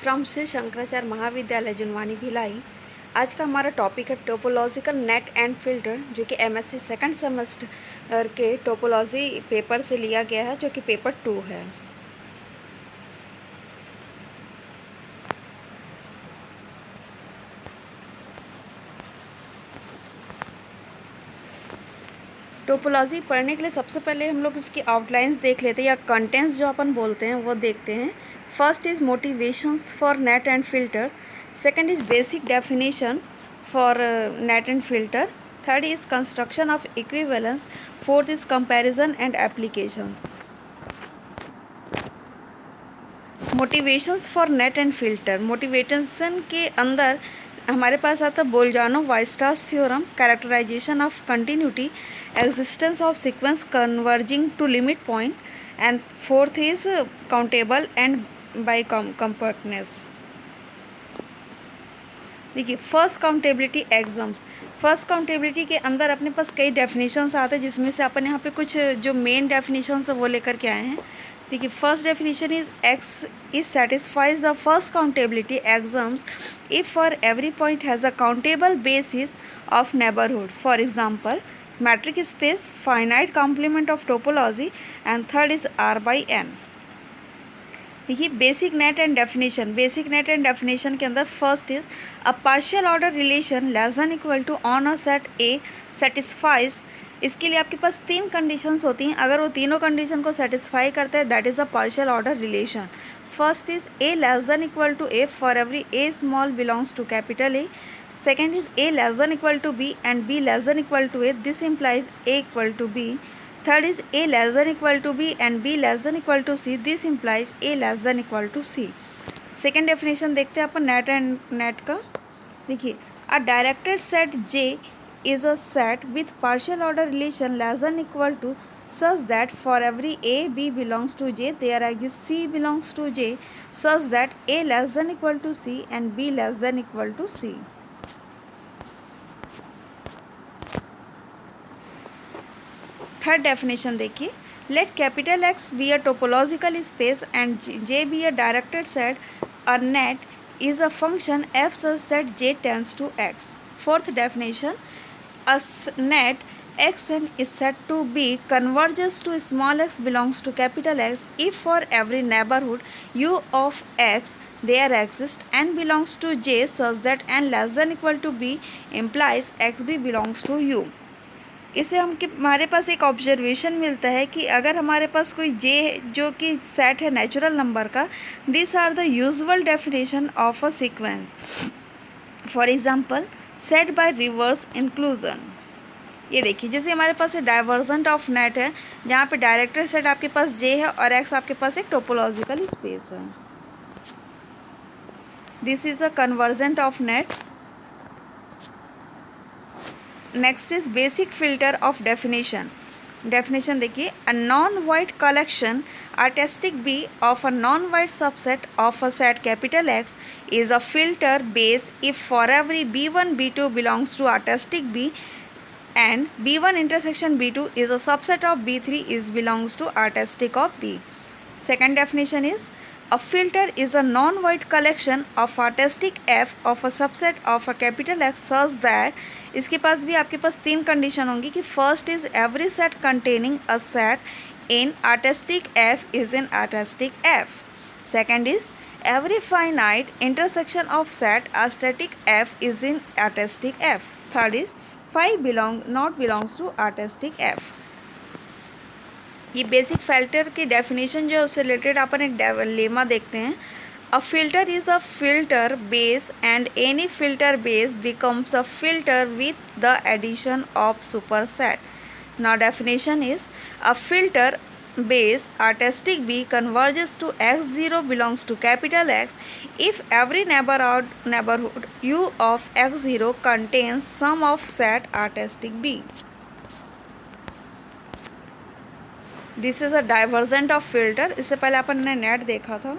From Shri Shankaracharya महाविद्यालय जुनवानी भिलाई। आज का हमारा टॉपिक है टोपोलॉजिकल नेट एंड फिल्टर, जो कि एमएससी सेकंड सेमेस्टर के टोपोलॉजी पेपर से लिया गया है, जो कि पेपर 2 है। टोपोलॉजी पढ़ने के लिए सबसे पहले हम लोग इसकी आउटलाइंस देख लेते हैं, या कंटेंट्स जो अपन बोलते हैं वो देखते हैं। First is motivations for net and filter, second is basic definition for net and filter, third is construction of equivalence, fourth is comparison and applications. Motivations for net and filter, motivation के अंदर हमारे पास आता है Bolzano Weierstrass theorem, characterization of continuity, existence of sequence converging to limit point, and fourth is countable and by compactness. देखिए, first countability exams. First countability के अंदर अपने पास कई डेफिनेशंस आते हैं, जिसमें से अपन यहाँ पे कुछ जो मेन डेफिनेशंस है वो लेकर के आए हैं। देखिए, first definition is X is satisfies the first countability exams if for every point has a countable basis of neighbourhood, for example metric space, finite complement of topology, and third is R by N. देखिए, basic net and definition. Basic net and definition के अंदर first is a partial order relation less than equal to on a set A satisfies. इसके लिए आपके पास 3 conditions होती हैं। अगर वो तीनों कंडीशन को सेटिस्फाई करता है, that is a partial order relation. First is a less than equal to a for every a small belongs to capital a. Second is a less than equal to b and b less than equal to a, this implies a equal to b. Third is a less than equal to b and b less than equal to c, this implies a less than equal to c। Second definition देखते हैं अपन net and net का। देखिए, a directed set J is a set with partial order relation less than equal to such that for every a b belongs to J there exists c belongs to J such that a less than equal to c and b less than equal to c। Third definition देखिए, let capital X be a topological space and J be a directed set, a net is a function F such that J tends to X. Fourth definition, a net X N is said to be converges to small x belongs to capital X if for every neighborhood u of x there exists n belongs to J such that n less than equal to b implies xb belongs to u। इसे हमारे पास एक observation मिलता है कि अगर हमारे पास कोई जे जो कि सेट है नेचुरल नंबर का, this are the usual definition of a sequence. For example, set by reverse inclusion. ये देखिए, जैसे हमारे पास एक डाइवर्जेंट ऑफ नेट है, जहाँ पे डायरेक्टेड सेट आपके पास जे है और एक्स आपके पास एक टोपोलॉजिकल स्पेस है। This is a convergent of net. Next is basic filter of definition. Definition देखिए, a non wide collection artistic B of a non-wide subset of a set capital X is a filter base if for every B1 B2 belongs to artistic B and B1 intersection B2 is a subset of B3 is belongs to artistic of B। Second definition is a filter is a non-wide collection of artistic F of a subset of a capital X such that, इसके पास भी आपके पास 3 condition होंगी कि first is every set containing a set in artistic F is in artistic F। Second is every finite intersection of set artistic F is in artistic F। Third is phi not belongs to artistic F। ये basic filter की definition जो है उससे related अपन एक lemma देखते हैं। A filter is a filter base and any filter base becomes a filter with the addition of super set. Now definition is a filter base artistic B converges to x0 belongs to capital X if every neighborhood U of x0 contains sum of set artistic B। This is a divergent of filter. इससे पहले अपन ने net देखा था,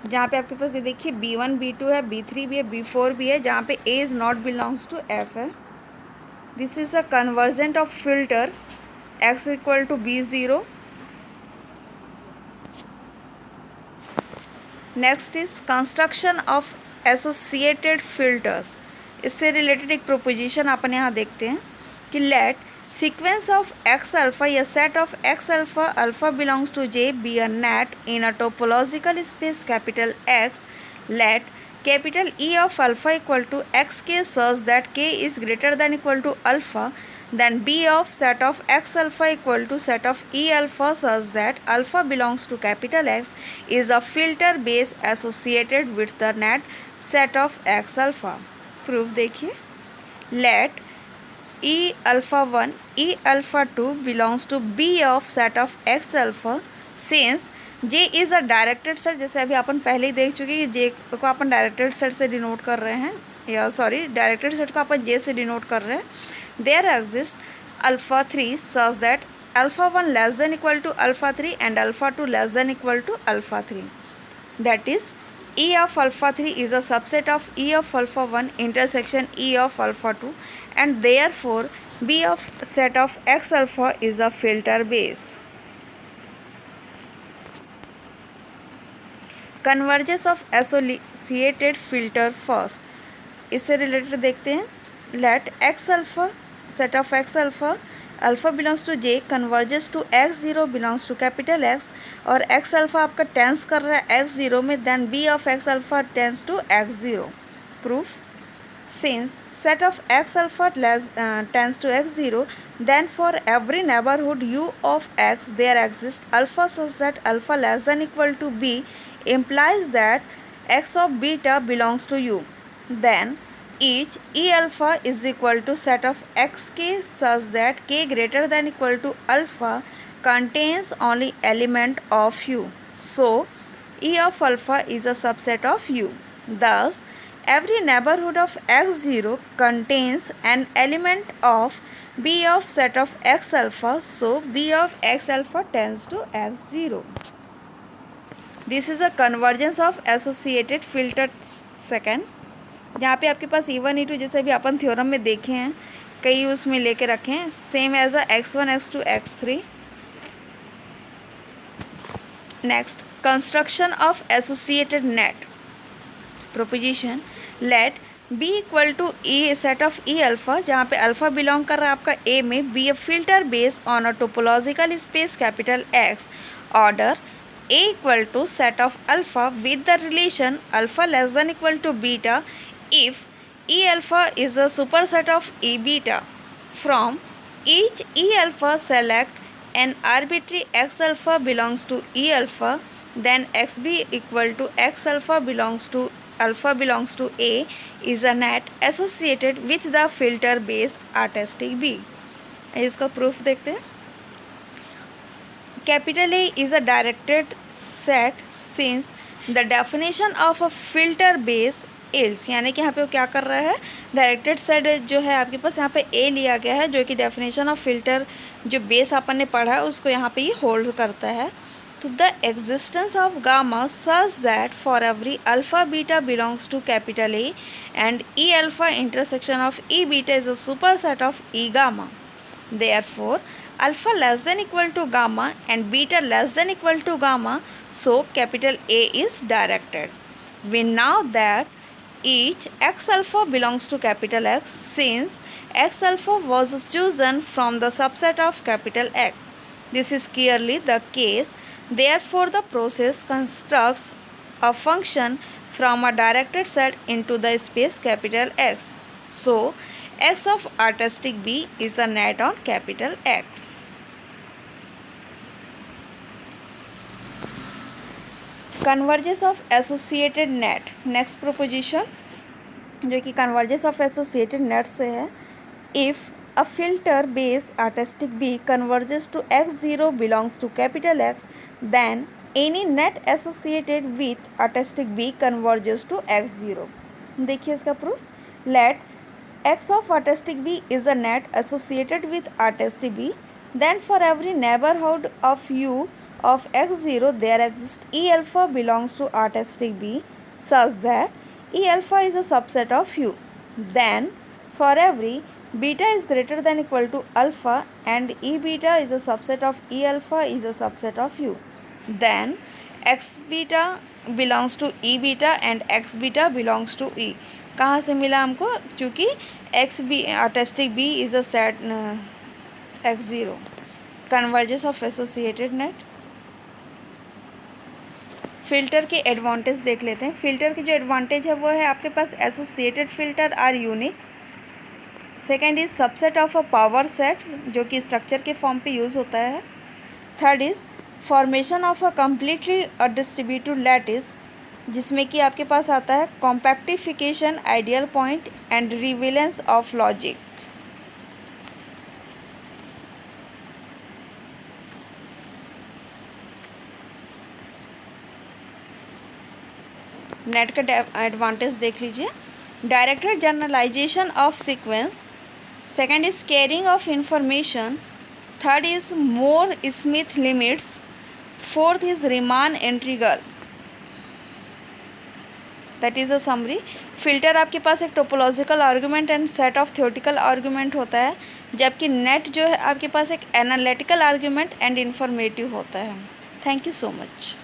जहाँ पे आपके पास ये देखिए B1 B2 है, B3 भी है, B4 भी है, जहाँ पे A is not belongs to F है। This is a convergent of filter x equal to B0। Next is construction of associated filters. इससे रिलेटेड एक प्रोपोजिशन अपन यहाँ देखते हैं कि let sequence of x alpha या set of x alpha alpha belongs to J be a net in a topological space capital X. Let capital E of alpha equal to xk such that k is greater than equal to alpha, then B of set of x alpha equal to set of E alpha such that alpha belongs to capital X is a filter base associated with the net set of x alpha. Proof देखिए, let E alpha 1 E alpha 2 belongs to B of set of x alpha since J is a directed set. जैसे अभी अपन पहले ही देख चुके हैं कि जे को अपन directed set से डिनोट कर रहे हैं, या सॉरी डायरेक्टेड सेट को अपन जे से डिनोट कर रहे हैं। There exist alpha 3 such that alpha 1 less than equal to alpha 3 and alpha 2 less than equal to alpha 3। That is E of alpha 3 is a subset of E of alpha 1 intersection E of alpha 2 and therefore B of set of X alpha is a filter base. Convergence of associated filter first. इससे रिलेटेड देखते हैं। Let x alpha set of x alpha alpha belongs to J converges to x zero belongs to capital x, और x alpha आपका tends कर रहा है x zero में, then B of x alpha tends to x zero. Proof, since set of x alpha tends to x 0, then for every neighborhood u of x there exists alpha such that alpha less than equal to b implies that x of beta belongs to u. Then each e alpha is equal to set of xk such that k greater than equal to alpha contains only element of u. So e of alpha is a subset of u. Thus every neighborhood of x0 contains an element of b of set of x alpha, so b of x alpha tends to x0. This is a convergence of associated filter second, जहाँ पे आपके पास E1 E2 जैसे भी अपन theorem में देखे हैं, कई उसमें लेके रखे हैं, same as a x1 x2 x3. Next, construction of associated net proposition. Let B equal to E set of E alpha, जहाँ पे अल्फ़ा बिलोंग कर रहा है आपका ए में, B a filter base on a topological space capital X, order A equal to set of alpha with the relation alpha less than equal to beta if E alpha is a super set of E beta. From each E alpha select an arbitrary x alpha belongs to E alpha, then x B equal to x alpha belongs to alpha belongs to A is a net associated with the filter base artistic B. इसका proof देखते हैं। Capital A is a directed set since the definition of a filter base else, यानी कि यहाँ पे वो क्या कर रहा है, डायरेक्टेड सेट जो है आपके पास यहाँ पे A लिया गया है, जो कि डेफिनेशन ऑफ फिल्टर जो बेस अपन ने पढ़ा है उसको यहाँ पे ये होल्ड करता है। To the existence of gamma such that for every alpha beta belongs to capital A and E alpha intersection of E beta is a superset of E gamma. Therefore, alpha less than equal to gamma and beta less than equal to gamma, so capital A is directed. We know that each x alpha belongs to capital X since x alpha was chosen from the subset of capital X. This is clearly the case. Therefore, the process constructs a function from a directed set into the space capital X. So, x of artistic B is a net on capital X. Convergence of associated net. Next proposition, जो कि convergence of associated net से है, if a filter base artistic B converges to x0 belongs to capital X, then any net associated with artistic B converges to x0. देखिए इसका proof. Let x of artistic B is a net associated with artistic B, then for every neighborhood of U of x0 there exists E alpha belongs to artistic B such that E alpha is a subset of U. Then for every beta is greater than equal to alpha and E beta is a subset of E alpha is a subset of U. Then X beta belongs to E beta and X beta belongs to E. कहाँ से मिला हमको? क्योंकि X B टेस्टिक B is a set x0 convergence of associated net. Filter के advantage देख लेते हैं। फ़िल्टर की जो एडवांटेज है वो है आपके पास associated filter are unique. Second is subset of a power set, जो कि स्ट्रक्चर के फॉर्म पे यूज़ होता है। Third is formation of a completely distributed lattice, जिसमें कि आपके पास आता है compactification, ideal point and relevance of logic. Net का एडवांटेज देख लीजिए। Directed generalization of sequence. Second is caring of information. Third is more smith limits. Fourth is Riemann integral. That is a summary. Filter आपके पास एक topological argument and set of theoretical argument होता है, जबकि net जो है आपके पास एक एनालिटिकल आर्गूमेंट एंड इंफॉर्मेटिव होता है। Thank you so much.